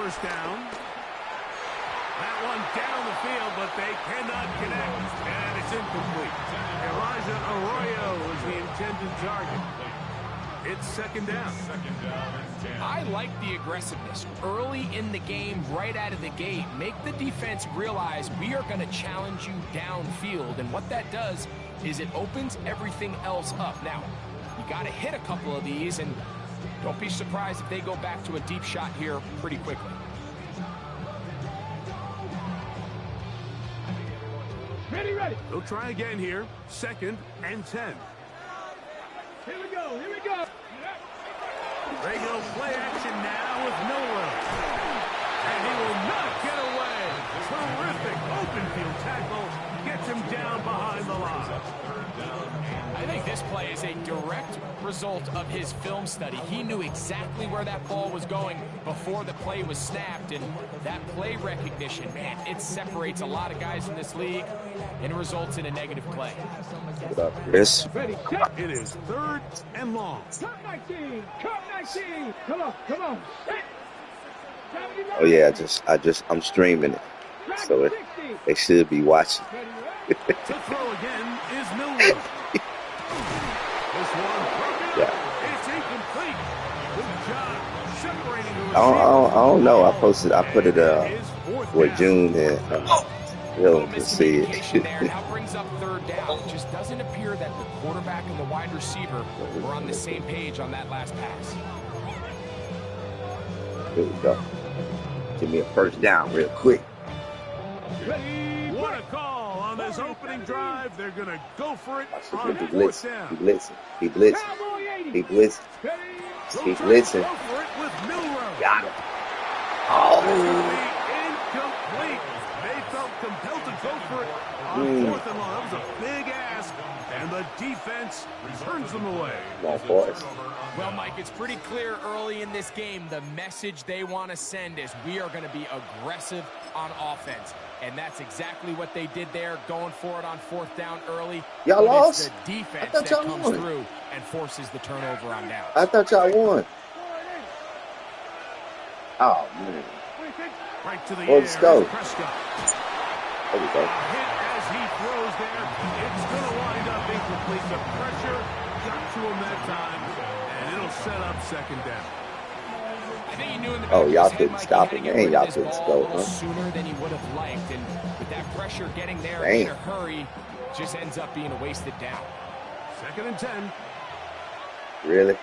first down. That one down the field, but they cannot connect, and it's incomplete. Elijah Arroyo was the intended target. It's second down. I like the aggressiveness early in the game, right out of the gate. Make the defense realize we are going to challenge you downfield, and what that does is it opens everything else up. Now, you got to hit a couple of these, and don't be surprised if they go back to a deep shot here pretty quickly. Ready. They'll try again here. 2nd and 10. Here we go. They go play action now with Miller. And he will not get away. Terrific open field tackle. Gets him down behind the line. I think this play is a direct result of his film study. He knew exactly where that ball was going before the play was snapped, and that play recognition, man, it separates a lot of guys in this league and results in a negative play. What up, Chris? It is 3rd and long. Cut 19. Come on. Oh yeah, I'm streaming it, so they should be watching. To throw again is Miller. This one broken up. It's incomplete. Good job separating the receiver. I don't know. I put it for June and Hill can see it. Now brings up 3rd down. It just doesn't appear that the quarterback and the wide receiver were on the same page on that last pass. Here we go. Give me a first down real quick. What a call on this opening drive. They're going to go for it on He 4th down. blitzing. He blitzing. Go for it with Milrow. Got him. Oh. Incomplete. They felt compelled to go for it on 4th and long. That was a big ask, and the defense turns them away. Come on, boys. Well, Mike, it's pretty clear early in this game the message they want to send is we are going to be aggressive on offense. And that's exactly what they did there, going for it on 4th down early. Y'all lost? It's the defense that comes through and forces the turnover on down. I thought y'all won. Oh, man. Right to the Let's go. Prescott. There we go. Hit as he throws there. It's going to wind up incomplete. The pressure got to him that time, and it'll set up 2nd down. I think he knew in the Oh, y'all back of his head, couldn't Mike, stop he him, had to get man. rid Y'all of this couldn't ball a stop little him. sooner than he would have liked, and with that pressure getting there Dang. in a hurry, just ends up being a wasted down. 2nd and 10. Really?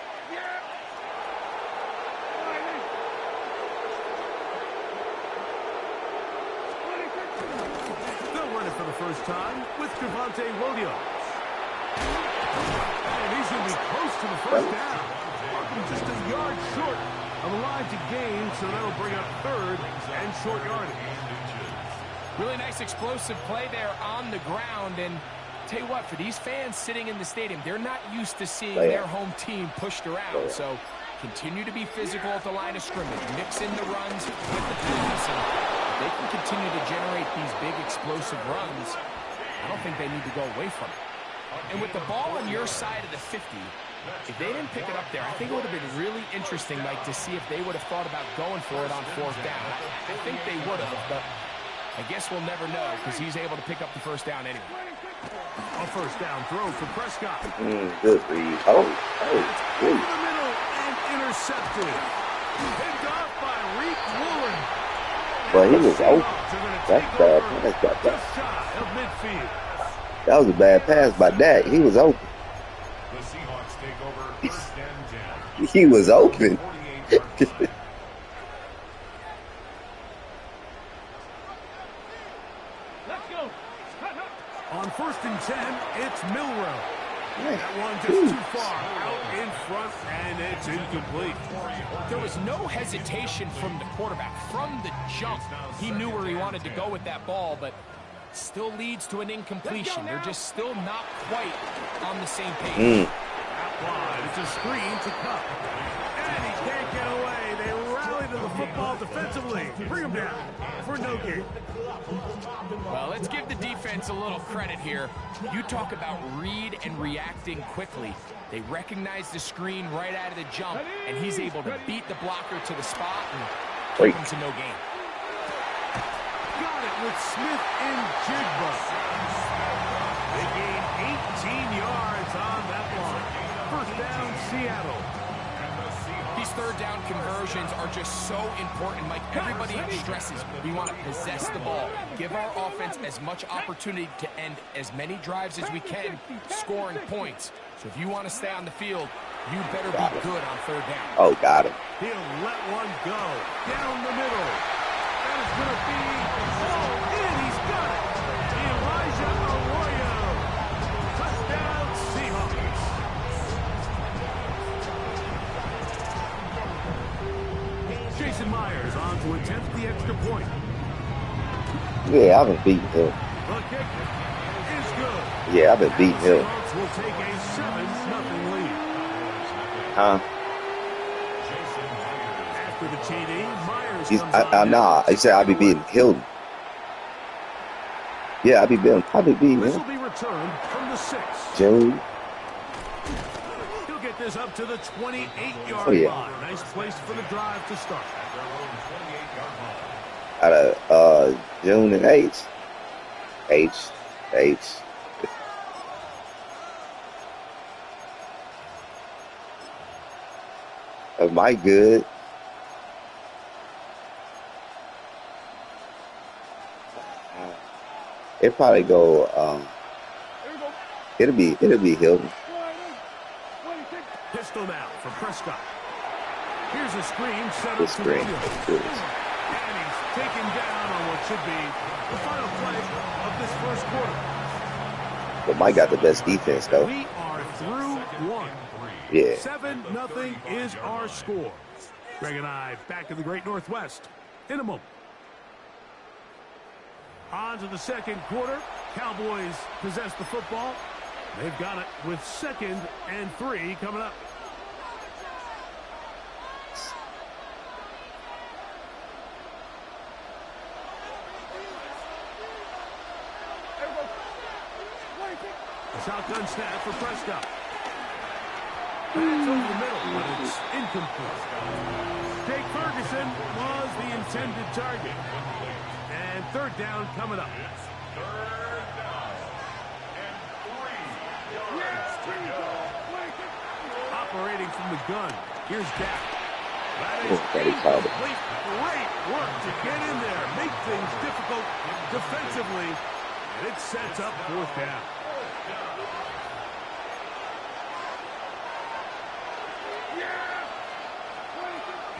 They'll run it for the first time with Javonte Williams. And he's going to be close to the first down. Just a yard short of a line to gain, so that'll bring up 3rd and short yardage. Really nice explosive play there on the ground, and tell you what, for these fans sitting in the stadium, they're not used to seeing their home team pushed around, so continue to be physical at the line of scrimmage, mix in the runs with the pass, and if they can continue to generate these big explosive runs, I don't think they need to go away from it. And with the ball on your side of the 50, if they didn't pick it up there, I think it would have been really interesting, Mike, to see if they would have thought about going for it on 4th down. I think they would have, but I guess we'll never know because he's able to pick up the first down anyway. A first down throw for Prescott. Good read. Oh, Over the middle and intercepted. Picked off by Reek Woolen. But he was open. That's bad. Just shy of midfield. That was a bad pass by Dak. He was open. The Seahawks take over 1st and 10. He was open. On 1st and 10, it's Milrow. That one just too far out in front, and it's incomplete. There was no hesitation from the quarterback. From the jump, he knew where he wanted to go with that ball, but still leads to an incompletion. They're just still not quite on the same page. Out wide, it's a screen to Cup. And he can't get away. They rally to the football defensively. Bring him down for no gain. Well, let's give the defense a little credit here. You talk about read and reacting quickly. They recognize the screen right out of the jump, and he's able to beat the blocker to the spot and keep them to no gain. Got it with Smith and Jigba. They gain 18 yards on that line. First down, Seattle. These third down conversions are just so important. Mike, everybody stresses we want to possess the ball. Give our offense as much opportunity to end as many drives as we can, scoring points. So if you want to stay on the field, you better be good on third down. Oh, got him. He'll let one go. Down the middle. That is going to be all in. He's got it. Elijah Arroyo. Touchdown, Seahawks. Jason Myers on to attempt the extra point. Yeah, I've been beating him. The kick is good. Yeah, I've been beating him. Seahawks will take a 7-0 lead. Huh? After the TD, Myers He's, comes on. nah, he said I'll be beating Hilton. Yeah, I'll be beating This will him. be returned from the 6. Joe. He'll get this up to the 28-yard Oh, yeah. line. Nice place for the drive to start. Out of June and H. Am I good? It probably go. It'll be Hilton. Pistol now for Prescott. Here's a screen set The up to screen. Williams. And he's taken down on what should be the final play of this first quarter. But Mike got the best defense though. We are through one. Yeah. 7-0 is our score. Greg and I back in the Great Northwest in a moment. On to the second quarter. Cowboys possess the football. They've got it with 2nd and 3 coming up. A shotgun snap for Prescott. Pass over the middle, but it's incomplete. Jake Ferguson was the intended target. And third down coming up. Operating from the gun. Here's Dak. That is incomplete. Great work to get in there. Make things difficult defensively. And it sets up fourth down.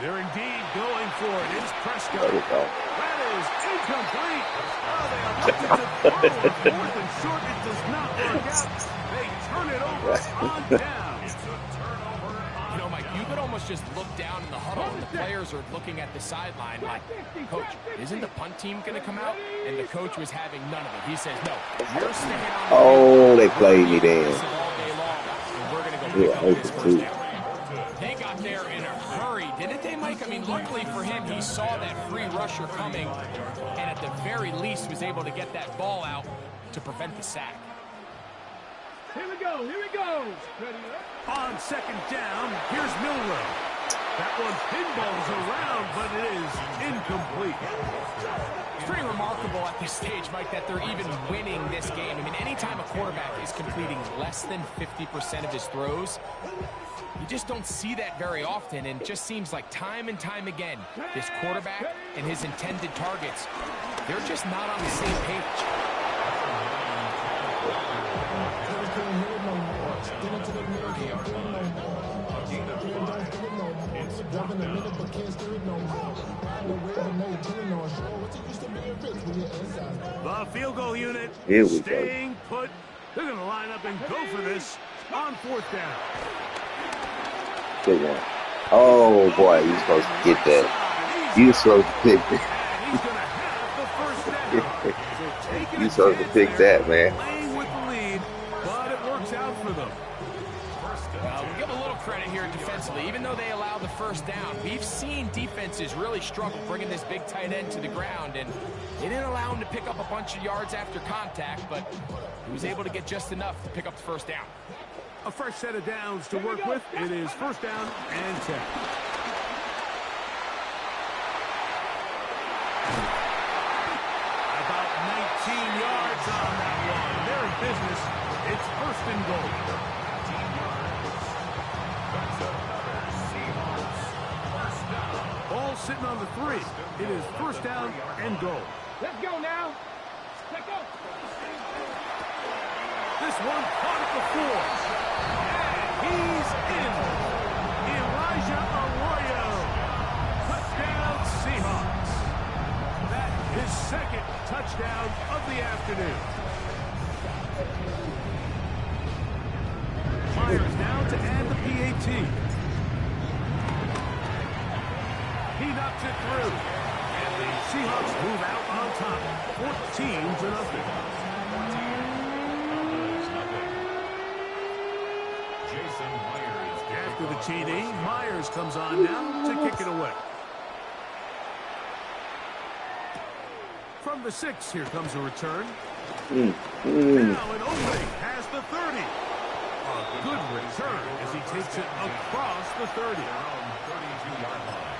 They're indeed going for it. It's Prescott. There we go. That is incomplete. Oh, they elected to throw it. 4th and short. It does not work out. They turn it over on down. You know, Mike, you could almost just look down in the huddle and the players are looking at the sideline like, Coach, isn't the punt team going to come out? And the coach was having none of it. He says, no, you're staying on the Oh, they played me then. all day long, and we're going to go pick up this first down. They got there in a hurry, didn't they, Mike? I mean, luckily for him, he saw that free rusher coming and at the very least was able to get that ball out to prevent the sack. Here we go. Here we go. Ready up. On second down, here's Milrow. That one pinballs around, but it is incomplete. It's pretty remarkable at this stage, Mike, that they're even winning this game. I mean, anytime a quarterback is completing less than 50% of his throws, you just don't see that very often, and it just seems like time and time again, this quarterback and his intended targets, they're just not on the same page. The field goal unit Here we go. staying put. They're going to line up and go for this on fourth down. Good one. Oh boy, you're supposed to get that. You're supposed to pick that. He's going to have the first down. So taking You're a supposed to chance pick there, that, man. playing with the lead, but it works out for them. We give a little credit here defensively. Even though they allow the first down, we've seen defenses really struggle bringing this big tight end to the ground, and they didn't allow him to pick up a bunch of yards after contact, but he was able to get just enough to pick up the first down. A fresh set of downs to work with. It is first down and 10. About 19 yards on that one. They're in business. It's first and goal. 19 yards. That's another Seahawks first down. Ball sitting on the 3. It is first down and goal. Let's go now. Let's go. This one caught at the 4. And he's in. Elijah Arroyo. Touchdown Seahawks. That is second touchdown of the afternoon. Myers now to add the PAT. He knocks it through. And the Seahawks move out on top, 14-0. Jason Myers. After the TD, Myers comes on now to kick it away. From the 6, here comes a return. Now an opening past the 30. A good return as he takes it across the 30. Around 32-yard line.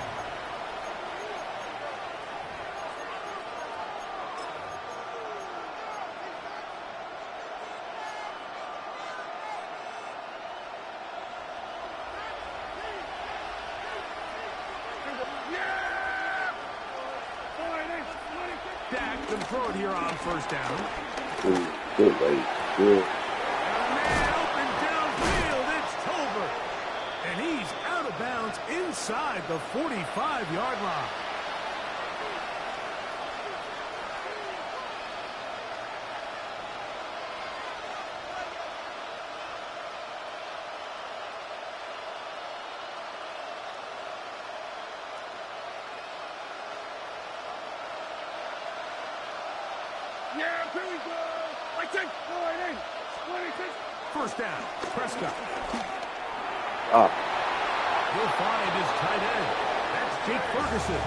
Dak can throw it here on first down. Good way. Good. Man open downfield, it's Tolbert. And he's out of bounds inside the 45-yard line. Yeah, here we go. I take 4-8. 26. First down, Prescott. Ah, He'll find his tight end. That's Jake Ferguson.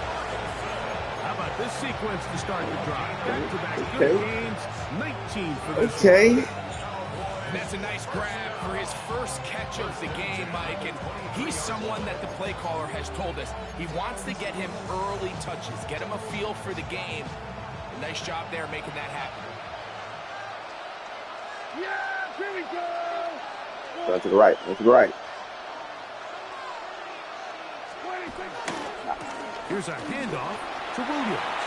How about this sequence to start the drive? Back-to-back good games, 19 for this. okay. That's a nice grab for his first catch of the game, Mike. And he's someone that the play caller has told us he wants to get him early touches, get him a feel for the game. Nice job there making that happen. Yeah, here we go. Go to the right. Go to the right. 26. Here's a handoff to Williams.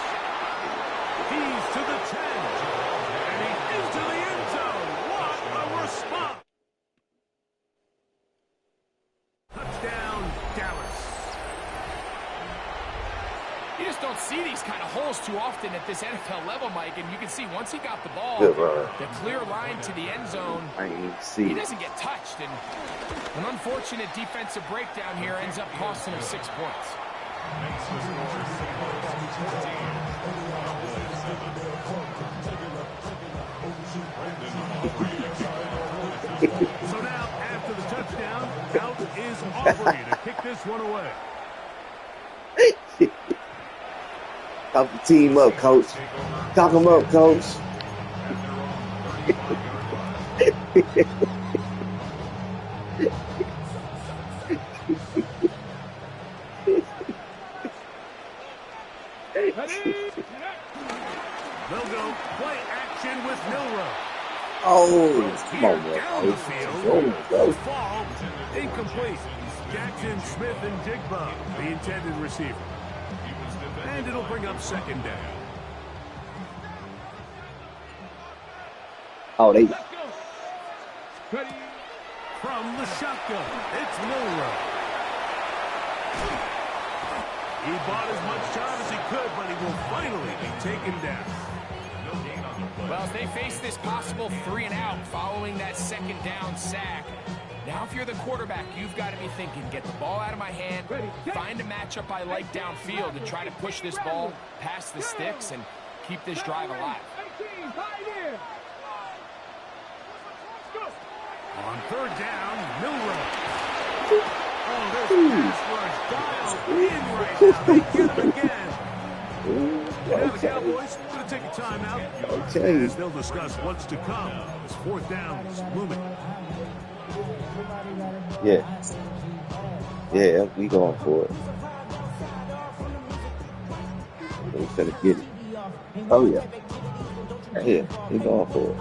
He's to the 10. And he into the end zone. What a response. Touchdown, Dallas. You just don't see these kind of holes too often at this NFL level, Mike. And you can see once he got the ball, Good run. the clear line to the end zone, I ain't even he see it. doesn't get touched. And an unfortunate defensive breakdown here ends up costing him 6 points. Makes the score Seahawks 14. So now, after the touchdown, out is Aubrey to kick this one away. Talk the team up, coach. Talk them up, coach. They'll go play action with Milrow. Oh, come on, Down the man. field. Go. Fall incomplete. Jackson, Smith, and Jigba, the intended receiver. And it'll bring up second down. Oh, they. Let's go. Ready. From the shotgun, it's Milrow. He bought as much time as he could, but he will finally be taken down. Well, as they face this possible 3-and-out following that second down sack, now if you're the quarterback, you've got to be thinking, get the ball out of my hand, find a matchup I like downfield, and try to push this ball past the sticks and keep this drive alive. 18, pioneer. Go. On third down, Milrow. Oh, there's pass rush dialed in right now. They get him again. Now the Cowboys going to take a timeout. Okay. As they'll discuss what's to come as fourth down is looming. Yeah. Yeah, we going for it. He's finna get it. Oh, yeah. Right here. He's going for it.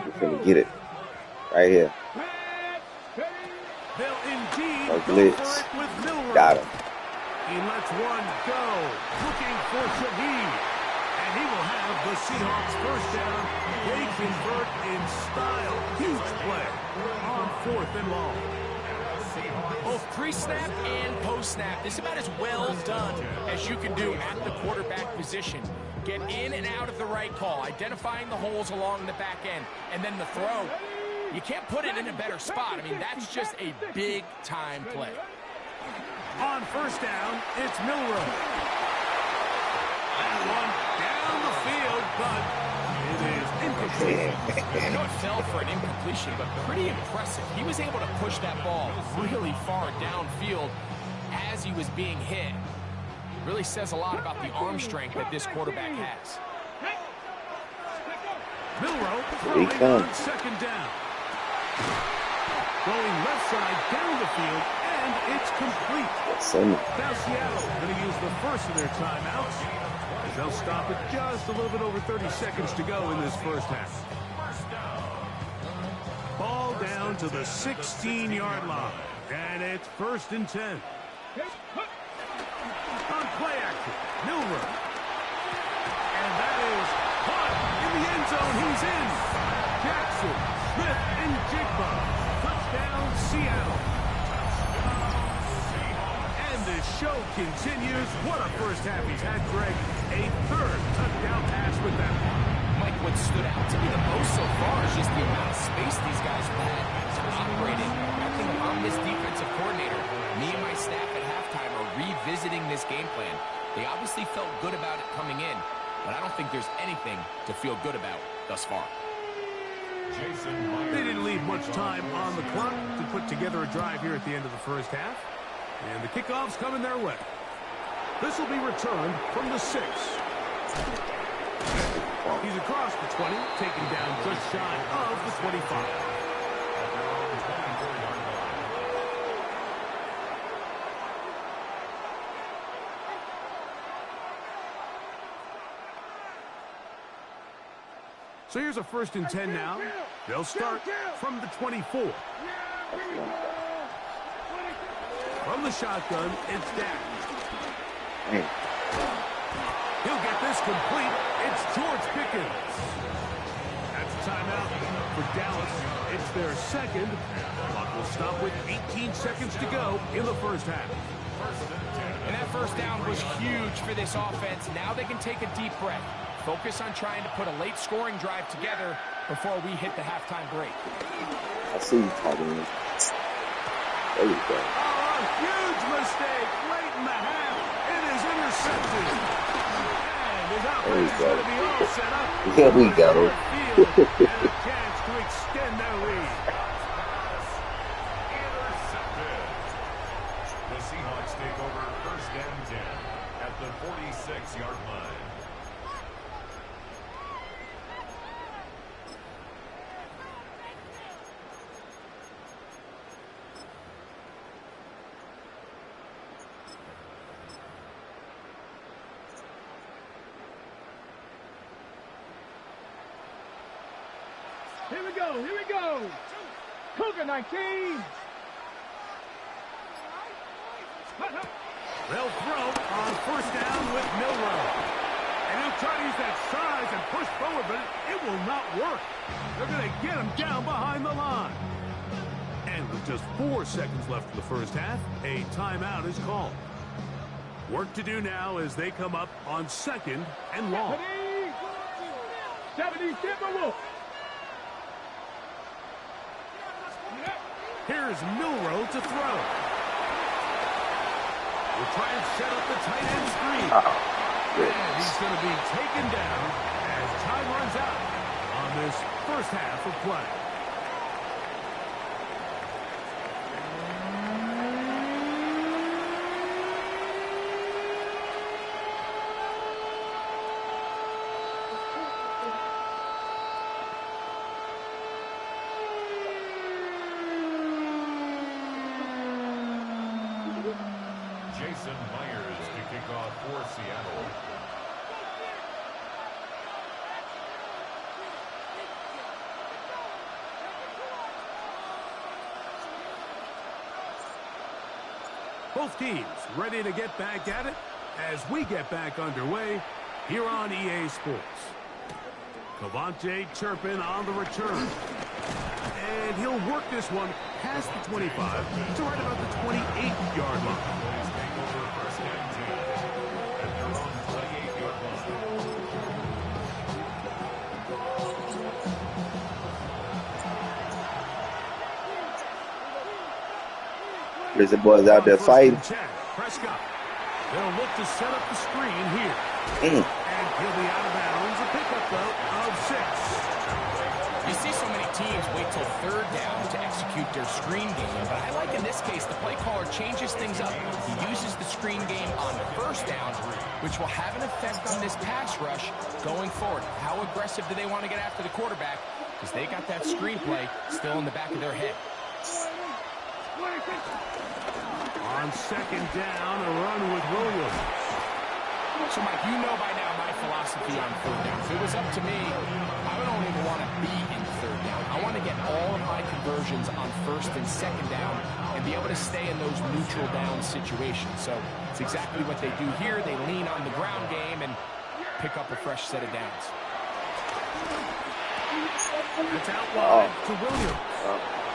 He's finna get it. Right here. They'll indeed No go blitz. for it with Milroe. Got him. He lets one go, looking for Shaheed. And he will have the Seahawks first down. They convert in style. Huge play on 4th and long. Both pre-snap and post-snap. This is about as well done as you can do at the quarterback position. Get in and out of the right call, identifying the holes along the back end, and then the throw. You can't put it in a better spot. I mean, that's just a big-time play. On first down, it's Milroe. That one down the field, but it is incomplete. I know it fell for an incompletion, but pretty impressive. He was able to push that ball really far downfield as he was being hit. Really says a lot about the arm strength that this quarterback has. Milroe throwing on second down. Going left side down the field, and it's complete. Now Seattle going to use the first of their timeouts. They'll stop it just a little bit over 30 seconds to go in this first half. Ball down to the 16-yard line, and it's 1st and 10. On play action, Milroe. And that is caught in the end zone. He's in. Jackson, Smith, and Jigba. Touchdown, Seattle. And the show continues. What a first half he's had, Greg. A 3rd touchdown pass with that one. Mike, what stood out to me the most so far is just the amount of space these guys have had to operate in. I think I'm this defensive coordinator. Me and my staff at halftime are revisiting this game plan. They obviously felt good about it coming in, but I don't think there's anything to feel good about thus far. They didn't leave much time on the clock to put together a drive here at the end of the first half. And the kickoff's coming their way. This will be returned from the 6. He's across the 20, taken down just shy of the 25. So here's a 1st and 10 now. They'll start from the 24. From the shotgun, it's Dak. He'll get this complete. It's George Pickens. That's a timeout for Dallas. It's their 2nd. Clock will stop with 18 seconds to go in the first half. And that first down was huge for this offense. Now they can take a deep breath. Focus on trying to put a late scoring drive together before we hit the halftime break. I see you talking. There you go. Oh, a huge mistake late in the half. It is intercepted. And his offense is going to be all set up. Here we go. And a chance to extend their lead. Intercepted. The Seahawks take over 1st and 10 at the 46-yard line. Here we go, here we go. Cougar 19. They'll throw on 1st down with Milroe. And he'll try to use that size and push forward, but it will not work. They're going to get him down behind the line. And with just 4 seconds left in the first half, a timeout is called. Work to do now as they come up on 2nd and long. 70 Timberwolves. Here's Milroe to throw. We'll try and set up the tight end screen. And he's going to be taken down as time runs out on this first half of play. Seattle. Both teams ready to get back at it as we get back underway here on EA Sports. Cavante Turpin on the return. And he'll work this one past the 25 to right about the 28-yard line. Take over first and 10 at their own 28-yard line. There's the boys out there fighting. Prescott. They'll look to set up the screen here. And he'll be out of bounds. A pickup, though, of 6. You see so many teams wait till third down to execute their screen game, but I like in this case the play caller changes things up. He uses the screen game on first down, which will have an effect on this pass rush going forward. How aggressive do they want to get after the quarterback? Because they got that screen play still in the back of their head. On second down, a run with Williams. So, Mike, you know by now my philosophy on third down. If it was up to me, I don't even want to be in third down. I want to get all of my conversions on first and second down and be able to stay in those neutral down situations. So it's exactly what they do here. They lean on the ground game and pick up a fresh set of downs. It's out wide to Williams.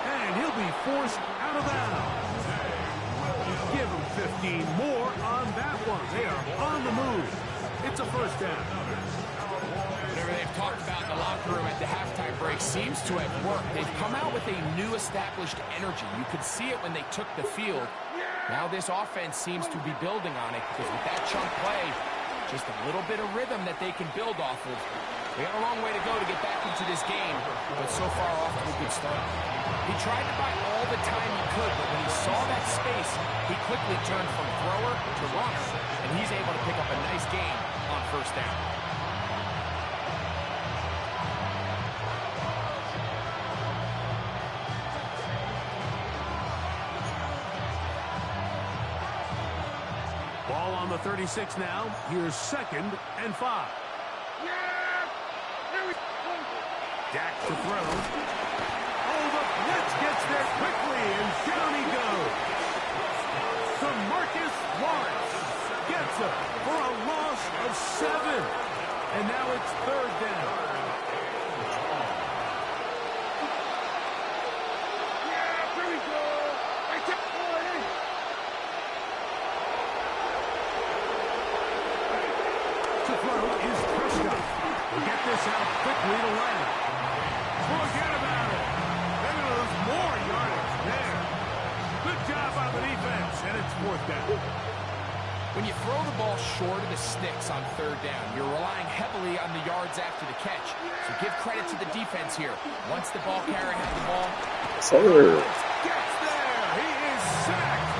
And he'll be forced out of bounds. Give him 15 more on that one. They are on the move. It's a first down. Whatever they've talked about in the locker room at the halftime break seems to have worked. They've come out with a new established energy. You could see it when they took the field. Now this offense seems to be building on it because with that chunk play, just a little bit of rhythm that they can build off of. They got a long way to go to get back into this game, but so far off to a good start. He tried to buy all the time he could, but when he saw that space, he quickly turned from thrower to runner, and he's able to pick up a nice gain on first down. Ball on the 36 now. Here's second and 5. Dak to throw. Oh, the blitz gets there quickly, and down he goes. So Marcus Lawrence gets it for a loss of 7. And now it's third down. To throw is Prescott. We'll get this out quickly to land. Forget about it. They're going to lose more yardage there. Good job on the defense, and it's fourth down. When you throw the ball short of the sticks on third down, you're relying heavily on the yards after the catch. So give credit to the defense here. Once the ball carrier had the ball, Gets there. He is sacked,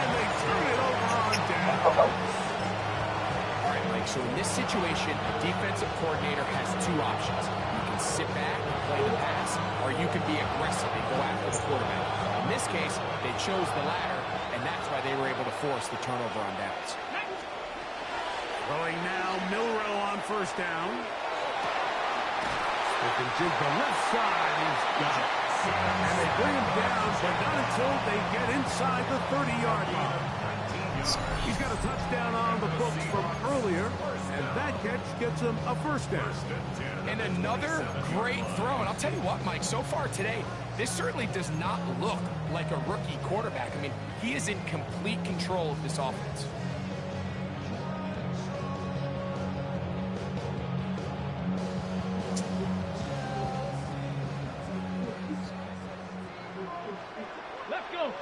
and they turn it over on down. All right, Mike, so in this situation, the defensive coordinator has two options. You can sit back and play the pass, or you can be aggressive and go after the quarterback. In this case, they chose the latter, and that's why they were able to force the turnover on downs. Throwing now, Milrow on first down. Looking to the left side, he's got it. And they bring him down, but not until they get inside the 30-yard line. He's got a touchdown on the books from earlier, and that catch gets him a first down. And another great throw. And I'll tell you what, Mike, so far today, this certainly does not look like a rookie quarterback. I mean, he is in complete control of this offense. Let's go.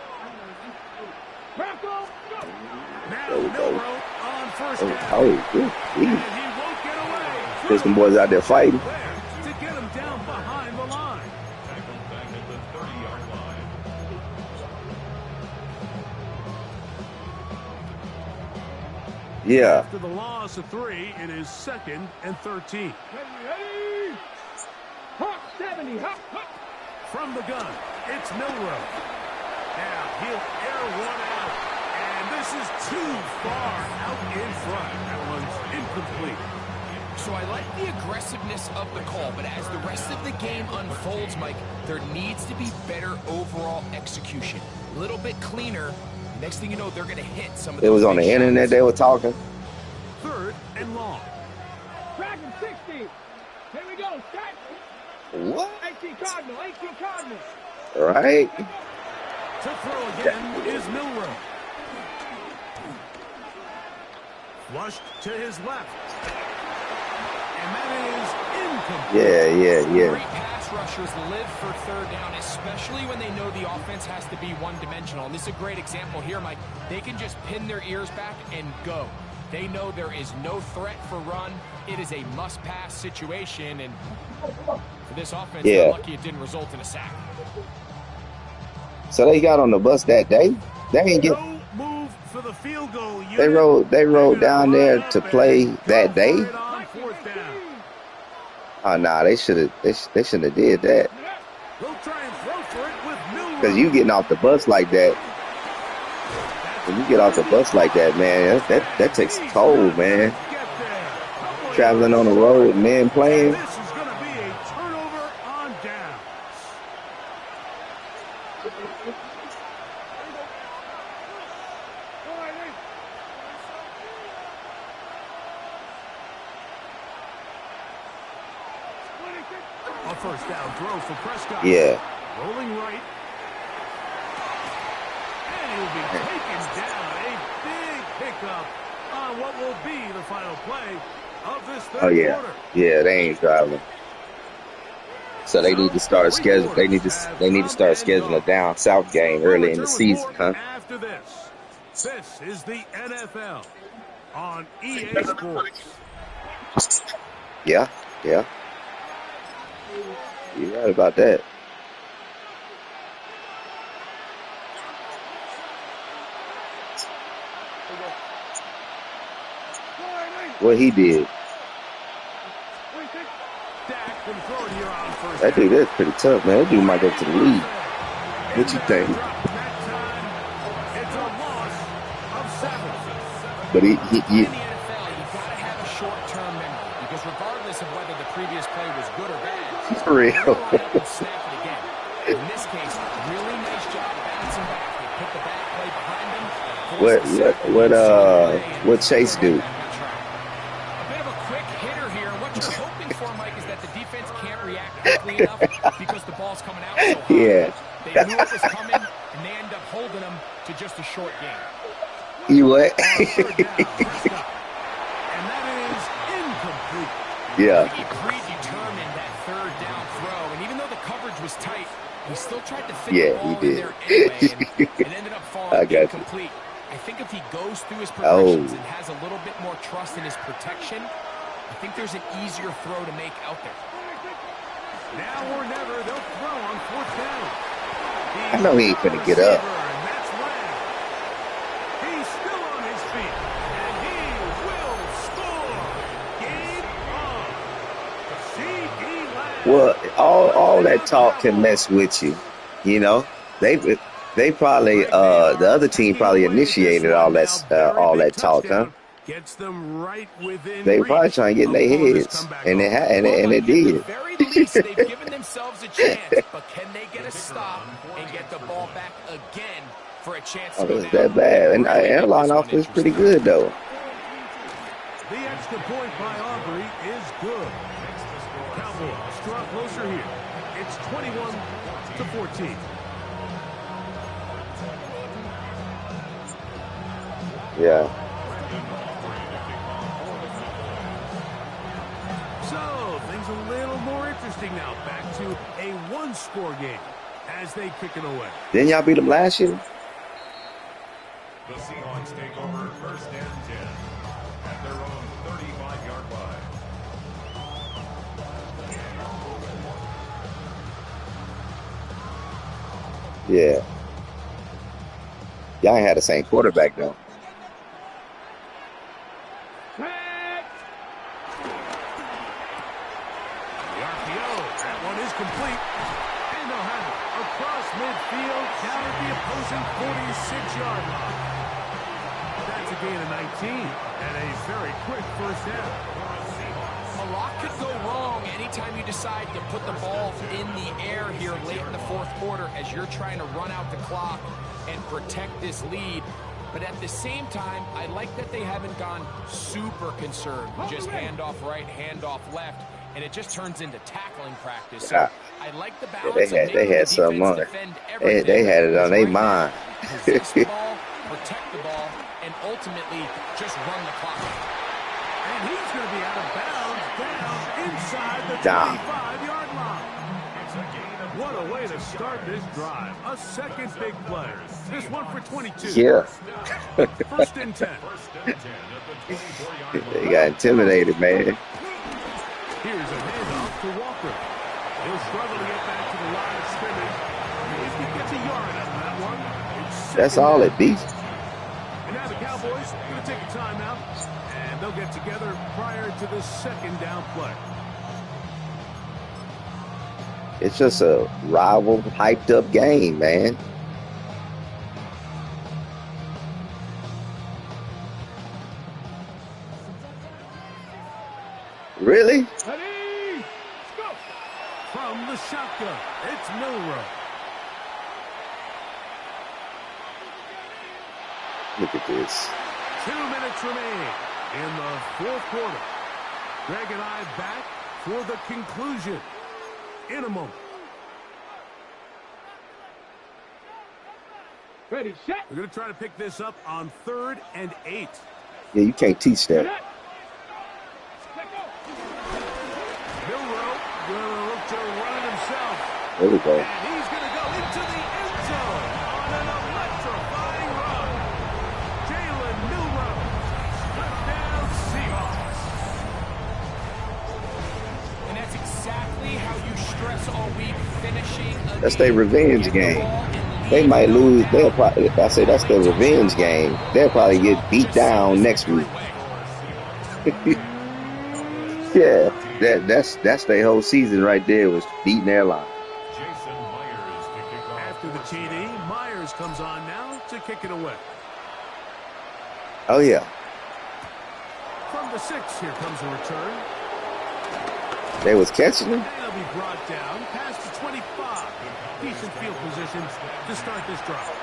Bronco, go. Now Milrow on first down. Good. And he won't get away. There's some boys out there fighting. There to get him down behind the line. Tackled back at the 30-yard line. Yeah. After the loss of 3, it is second and 13. Ready. Hawk 70. Hawk. From the gun, it's Milrow. Now he'll air one out, and this This is too far out in front. That one's incomplete. So I like the aggressiveness of the call, but as the rest of the game unfolds, Mike, there needs to be better overall execution. A little bit cleaner. Next thing you know, they're going to hit some of those. It was on the internet they were talking. 3rd and long. Dragon 60. Here we go. Set. What? 18 Cardinal. 18 Cardinal. Right? To throw again is Milrow. Flushed to his left. And that is incomplete. Yeah. Great pass rushers live for 3rd down, especially when they know the offense has to be one-dimensional. And this is a great example here, Mike. They can just pin their ears back and go. They know there is no threat for run. It is a must-pass situation. And for this offense, they're lucky it didn't result in a sack. So they got on the bus that day. They ain't get. No move for the field goal. They rode down there to play that day. Oh nah, they shouldn't have did that. We'll try and throw for it with Milrow. Cause you getting off the bus like that. When you get off the bus like that, man, that takes a toll, man. Traveling on the road, men playing. This is going to be a turnover on downs. A 1st down throw for Prescott. Yeah. Rolling right. And he'll be taken down. A big pickup on what will be the final play of this 3rd quarter. Yeah, they ain't driving. So they need to start schedule. They need to start scheduling a down south game early in the season, huh? After this is the NFL on EA Sports. Yeah. You're right about that. What he did. That dude is pretty tough, man. That dude might go to the league. What you think? It's a loss of 7. But he In the NFL, you've got to have a short-term memory because regardless of whether the previous play was good or bad, for real. snap it again. In this case, really nice job bouncing back. They put the bad play behind them. What Chase do? Quickly enough because the ball's coming out so high. Yeah. They knew it was coming, and they end up holding them to just a short game. You what? And that is incomplete. Yeah. He predetermined that 3rd down throw, and even though the coverage was tight, he still tried to fit the ball in there anyway, and it ended up falling incomplete. I think if he goes through his progressions and has a little bit more trust in his protection, I think there's an easier throw to make out there. Now or never, they'll throw on 4th down. I know he ain't gonna get up. And that's Lamb. He's still on his feet, and he will score. Game on. Well, all that talk can mess with you. You know, they probably the other team probably initiated all that talk, huh? Gets them right within they probably trying to get in their heads, and it did. At the very least, they've given themselves a chance, but can they get a stop and get the ball back again for a chance to go It's down? that bad. And our airline offense is pretty good, though. The extra point by Aubrey is good. Cowboys draw closer here. It's 21-14. Yeah. So, things a little more interesting now. Back to a one-score game as they kick it away. Didn't y'all beat them last year? The Seahawks take over 1st and 10 at their own 35-yard line. Yeah. Y'all ain't had the same quarterback, though. Complete, and they'll have it across midfield down at the opposing 46-yard line. a gain of 19 and a very quick first down. A lot could go wrong anytime you decide to put the ball in the air here late in the fourth quarter as you're trying to run out the clock and protect this lead. But at the same time, I like that they haven't gone super concerned. Just handoff right, handoff left, and it just turns into tackling practice. So I like the balance. They had something on it. They had it on their mind. Possess the ball, protect the ball, and ultimately just run the clock. And he's going to be out of bounds down inside the 25-yard line. What a way to start this drive. A second big play. This one for 22. Yeah. First and 10. They got intimidated, man. Here's a handoff to Walker. He'll struggle to get back to the line of scrimmage. If he gets a yard out of that one, that's all it beats. And now the Cowboys are going to take a timeout, and they'll get together prior to the second down play. It's just a rival, hyped-up game, man. Really? Ready? Go! From the shotgun, it's Milrow. Look at this. 2 minutes remaining in the fourth quarter. Greg and I back for the conclusion in a moment. Ready, set. We're going to try to pick this up on 3rd and 8. Yeah, you can't teach that. Let go. Milrow going to look to run it himself. There we go. And he's going to go into the end zone on an electrifying run. Jalen Milrow, touchdown Seahawks. And that's exactly how you stress all week, finishing a That's their revenge game. They might lose. I say that's their revenge game. They'll probably get beat down next week. Yeah, that's their whole season right there, was beating their line. After the TD, Myers comes on now to kick it away. Oh yeah. From the 6, here comes a return. They was catching him. They'll be brought down past the 25. Decent field position to start this drive.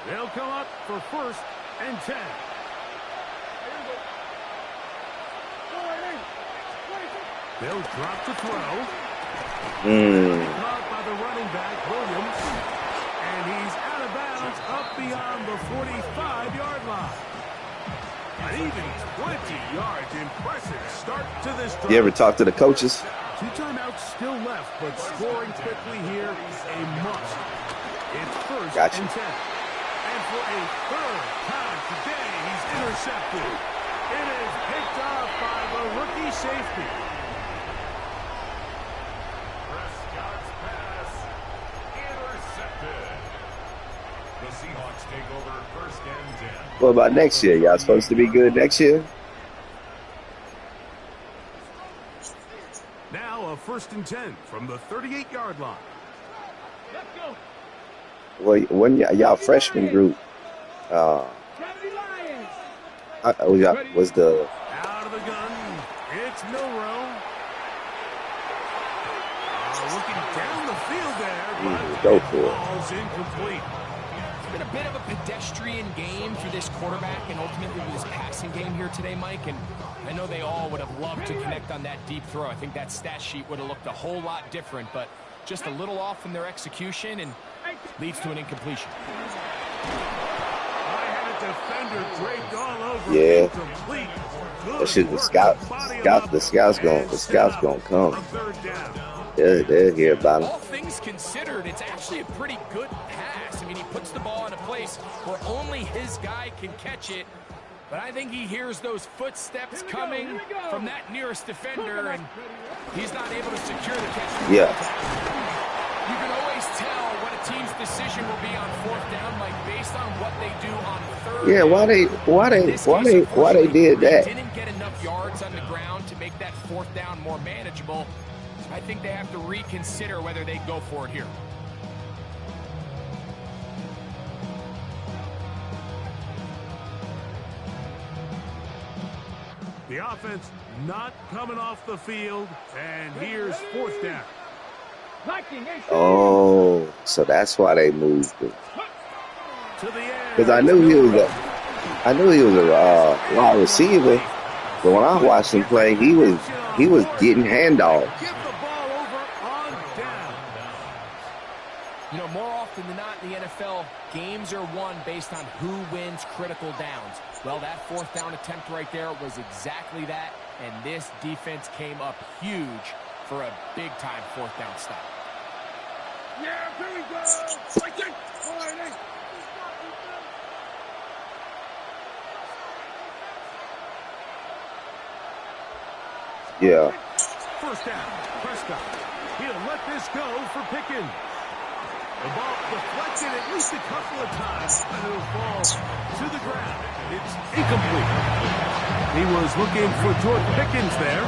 They'll come up for 1st and 10. They'll drop to throw. Caught by the running back, Williams. And he's out of bounds up beyond the 45-yard line. An even 20 yards. Impressive start to this drive. You ever talk to the coaches? 2 timeouts still left, but scoring quickly here, a must. It's 1st and 10. And for a 3rd time today, he's intercepted. It is picked off by the rookie safety. Prescott's pass intercepted. The Seahawks take over 1st and 10. What about next year? Y'all supposed to be good next year? Now a 1st and 10 from the 38-yard line. Let's go. Well, when y'all freshman group, Gravity Lions. was the Out of the gun, it's Milrow. Looking down the field there, but go for it. ball's incomplete. It's been a bit of a pedestrian game for this quarterback and ultimately this passing game here today, Mike. And I know they all would have loved to connect on that deep throw. I think that stat sheet would have looked a whole lot different, but just a little off in their execution and leads to an incompletion. I had a defender draped all over. Yeah. Incomplete. Good that shit. The scouts gonna come. On 3rd down. They'll hear about it. All things considered, it's actually a pretty good pass. I mean, he puts the ball in a place where only his guy can catch it. But I think he hears those footsteps coming from that nearest defender, and he's not able to secure the catch. Yeah. You can always tell what a team's decision will be on 4th down, like based on what they do on 3rd. Yeah, why they did that? They didn't get enough yards on the ground to make that 4th down more manageable. I think they have to reconsider whether they go for it here. The offense not coming off the field, and here's 4th down. Oh, so that's why they moved him. Because I knew he was a wide receiver, but when I watched him play, he was getting handoffs. Give the ball over on down. You know, more often than not in the NFL, games are won based on who wins critical downs. Well, that 4th down attempt right there was exactly that, and this defense came up huge for a big-time 4th down stop. Yeah, here we go. Right there. All right, hey. Yeah. 1st down. Prescott. He'll let this go for Pickens. The ball deflected at least a couple of times, and it'll fall to the ground. It's incomplete. He was looking for George Pickens there,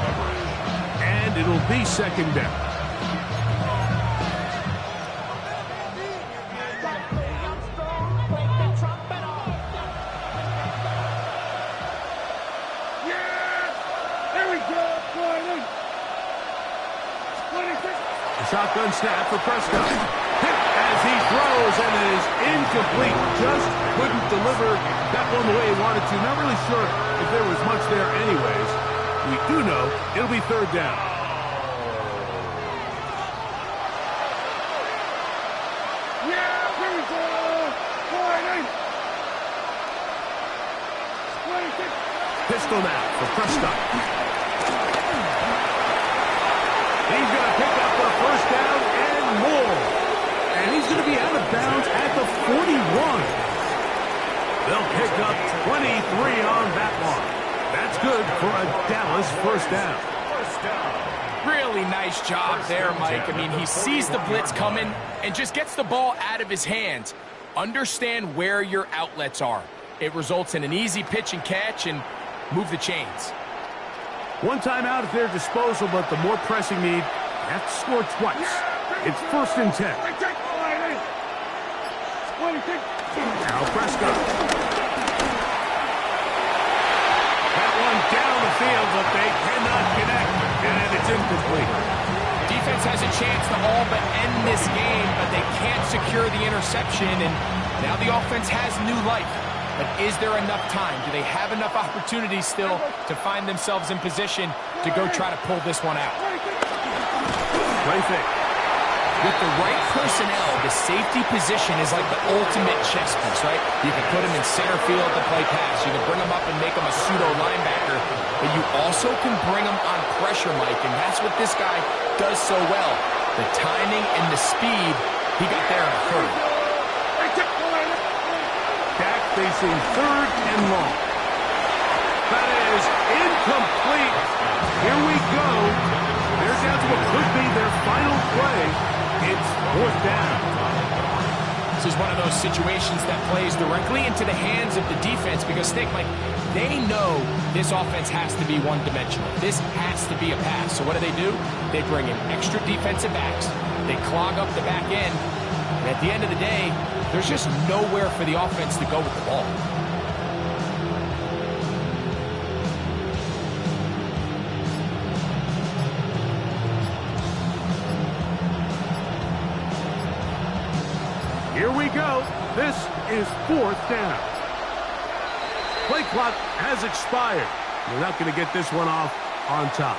and it'll be 2nd down. Shotgun snap for Prescott. Hit as he throws, and it is incomplete. Just couldn't deliver that one the way he wanted to. Not really sure if there was much there anyways. We do know it'll be 3rd down. Yeah, here we go. All right, hey. Pistol now for Prescott. He's going to pick up the 1st down and more. And he's going to be out of bounds at the 41. They'll pick up 23 on that one. That's good for a Dallas 1st down. Really nice job there, Mike. I mean, he sees the blitz coming and just gets the ball out of his hands. Understand where your outlets are. It results in an easy pitch and catch and move the chains. One timeout at their disposal, but the more pressing need, they have to score twice. It's 1st and 10. Now Prescott. That one down the field, but they cannot connect, and it's incomplete. Defense has a chance to all but end this game, but they can't secure the interception, and now the offense has new life. But is there enough time? Do they have enough opportunities still to find themselves in position to go try to pull this one out? Play fake. With the right personnel, the safety position is like the ultimate chess piece, right? You can put him in center field to play pass. You can bring him up and make him a pseudo linebacker. But you also can bring him on pressure, Mike, and that's what this guy does so well. The timing and the speed, he got there in a hurry. Dak facing 3rd and long. That is incomplete. Here we go. They're down to what could be their final play. It's 4th down. This is one of those situations that plays directly into the hands of the defense because, think, Mike, they know this offense has to be one-dimensional. This has to be a pass. So what do? They bring in extra defensive backs. They clog up the back end. And at the end of the day, there's just nowhere for the offense to go with the ball. Here we go. This is 4th down. Play clock has expired. They're not going to get this one off on top.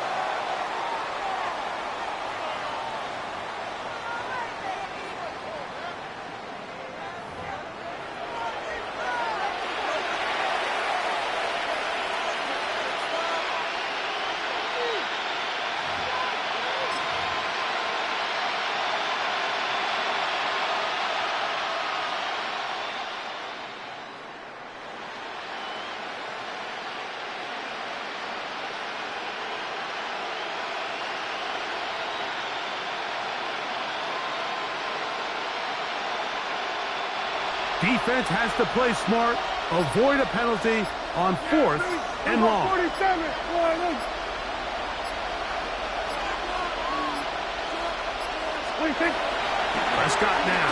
Defense has to play smart, avoid a penalty on 4th and long. Prescott now.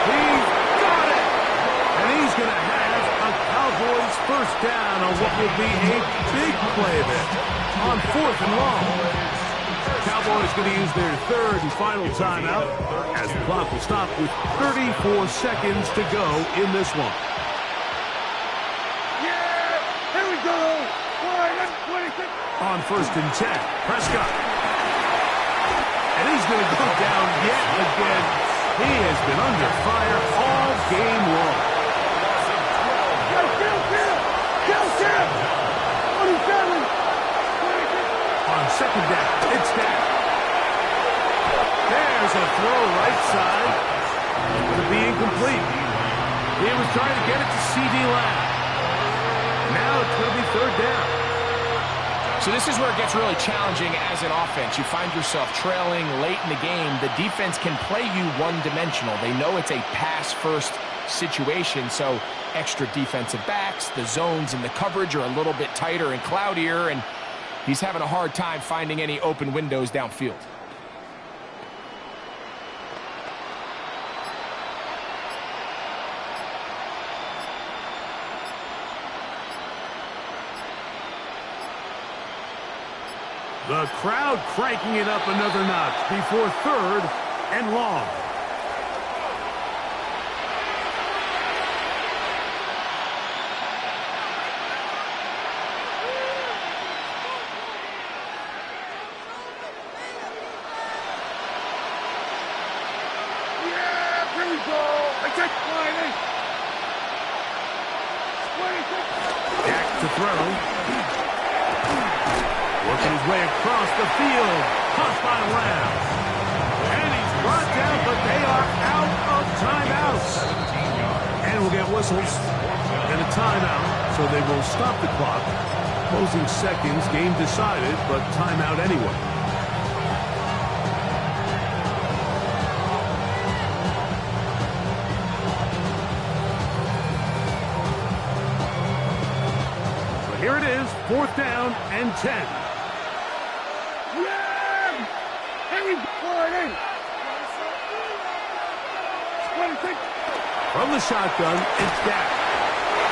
He's got it! And he's going to have a Cowboys It's first down on what will be a big play there on 4th and long. Cowboys going to use their 3rd and final timeout as the clock will stop with 34 seconds to go in this one. Yeah, here we go. On 1st and 10, Prescott. And he's going to go down yet again. He has been under fire all game long. Kill! On 2nd down, it's down. There's a throw right side. It's going to be incomplete. He was trying to get it to C.D. Lamb. Now it's going to be 3rd down. So this is where it gets really challenging as an offense. You find yourself trailing late in the game. The defense can play you one-dimensional. They know it's a pass-first situation, so extra defensive backs, the zones and the coverage are a little bit tighter and cloudier, and he's having a hard time finding any open windows downfield. The crowd cranking it up another notch before 3rd and long. Yeah, here we go. I take line 8. Back to throw. Working his way across the field. Caught by Lamb. And he's brought down, but they are out of timeouts. And we'll get whistles and a timeout, so they will stop the clock. Closing seconds, game decided, but timeout anyway. But here it is, 4th down and 10. From the shotgun, it's down.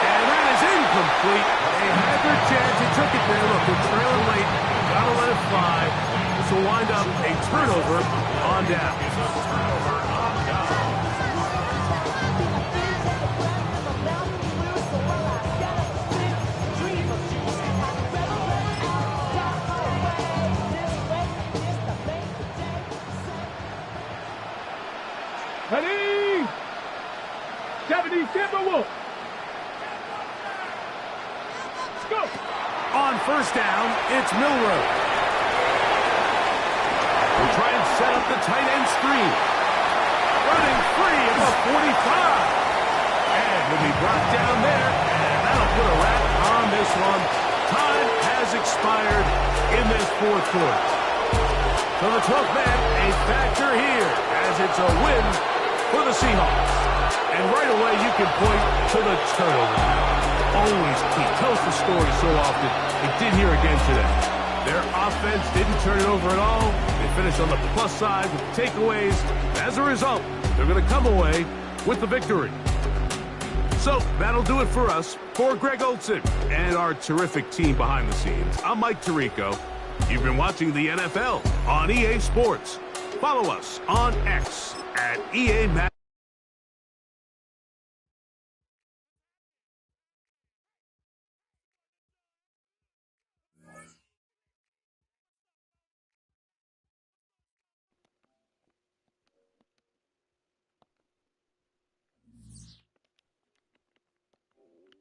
And that is incomplete. They had their chance. They took it there. Look, they're trailing late. Got to let it fly. This will wind up a turnover on down. Ready? 70 Timberwolves. Let's go. On 1st down, it's Milrow. We'll try and set up the tight end screen. Running free at the 45. And he'll be brought down there. And that'll put a wrap on this one. Time has expired in this 4th quarter. So the 12th man, a factor here as it's a win for the Seahawks. And right away, you can point to the turnover. Always key. Tells the story so often. It did here again today. Their offense didn't turn it over at all. They finished on the plus side with takeaways. As a result, they're going to come away with the victory. So that'll do it for us. For Greg Olson and our terrific team behind the scenes, I'm Mike Tirico. You've been watching the NFL on EA Sports. Follow us on X at EA Max.